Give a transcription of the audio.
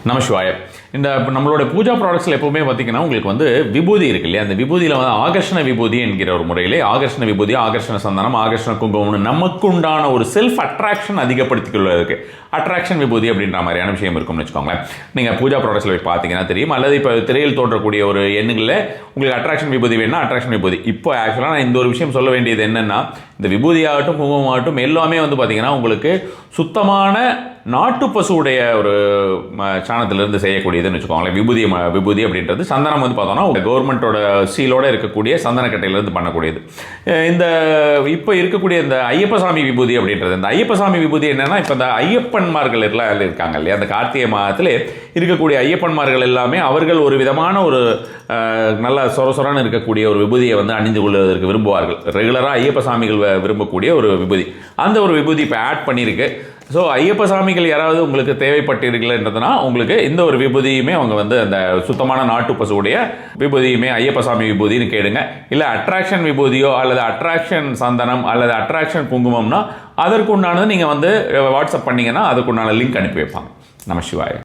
நமசிவாய. இந்த நம்மளோட பூஜா ப்ராடக்ட்ஸில் எப்பவுமே பார்த்தீங்கன்னா உங்களுக்கு வந்து விபூதி இருக்கு இல்லையா, அந்த விபூதியில் வந்து ஆகர்ஷண விபூதி என்கிற ஒரு முறையிலே ஆகர்ஷண விபூதி, ஆகர்ஷண சந்தனம், ஆகர்ஷண குங்குமம்னு நமக்கு உண்டான ஒரு செல்ஃப் அட்ராக்ஷன் அதிகப்படுத்திக் கொள்வதற்கு அட்ராக்ஷன் விபூதி அப்படின்ற மாதிரியான விஷயம் இருக்கும்னு வச்சுக்கோங்களேன். நீங்கள் பூஜா ப்ராடக்ட்ஸில் போய் பார்த்தீங்கன்னா தெரியும், அல்லது இப்போ திரையில் தோன்றக்கூடிய ஒரு எண்ணுகளில் உங்களுக்கு அட்ராக்ஷன் விபூதி வேணும்னா அட்ராக்ஷன் விபூதி. இப்போ ஆக்சுவலாக நான் இந்த ஒரு விஷயம் சொல்ல வேண்டியது என்னென்னா, இந்த விபூதி ஆகட்டும் குங்குமம் ஆகட்டும் எல்லாமே வந்து பார்த்தீங்கன்னா உங்களுக்கு சுத்தமான நாட்டு பசுவுடைய ஒரு சாணத்திலிருந்து செய்யக்கூடியதுன்னு வச்சுக்கோங்களேன். விபூதி அப்படின்றது சந்தனம் வந்து பார்த்தோம்னா கவர்மெண்ட்டோட சீலோட இருக்கக்கூடிய சந்தனக்கட்டையிலிருந்து பண்ணக்கூடியது. இந்த இப்போ இருக்கக்கூடிய இந்த ஐயப்பசாமி விபூதி அப்படின்றது, இந்த ஐயப்பசாமி விபூதி என்னன்னா, இப்போ இந்த ஐயப்பன்மார்கள் எல்லாம் இருக்காங்க இல்லையா, அந்த கார்த்திகை மாதத்தில் இருக்கக்கூடிய ஐயப்பன்மார்கள் எல்லாமே அவர்கள் ஒரு விதமான ஒரு நல்ல சொரசொரான்னு இருக்கக்கூடிய ஒரு விபூதியை வந்து அணிந்து கொள்வதற்கு விரும்புவார்கள். ரெகுலராக ஐயப்பசாமிகள் விரும்பக்கூடிய ஒரு விபூதி, அந்த ஒரு விபூதி இப்போ ஆட் பண்ணியிருக்கு. ஸோ ஐயப்ப சாமிகள் யாராவது உங்களுக்கு தேவைப்பட்டிருக்கலன்றதுனா உங்களுக்கு இந்த ஒரு விபூதியுமே அவங்க வந்து அந்த சுத்தமான நாட்டு பசுவுடைய விபூதியுமே ஐயப்ப சாமி விபூதின்னு கேளுங்க. இல்லை அட்ராக்ஷன் விபூதியோ அல்லது அட்ராக்ஷன் சந்தனம் அல்லது அட்ராக்ஷன் குங்குமம்னா அதற்குண்டானது நீங்கள் வந்து வாட்ஸ்அப் பண்ணிங்கன்னா அதுக்குண்டான லிங்க் அனுப்பி வைப்பாங்க. நமசிவாய.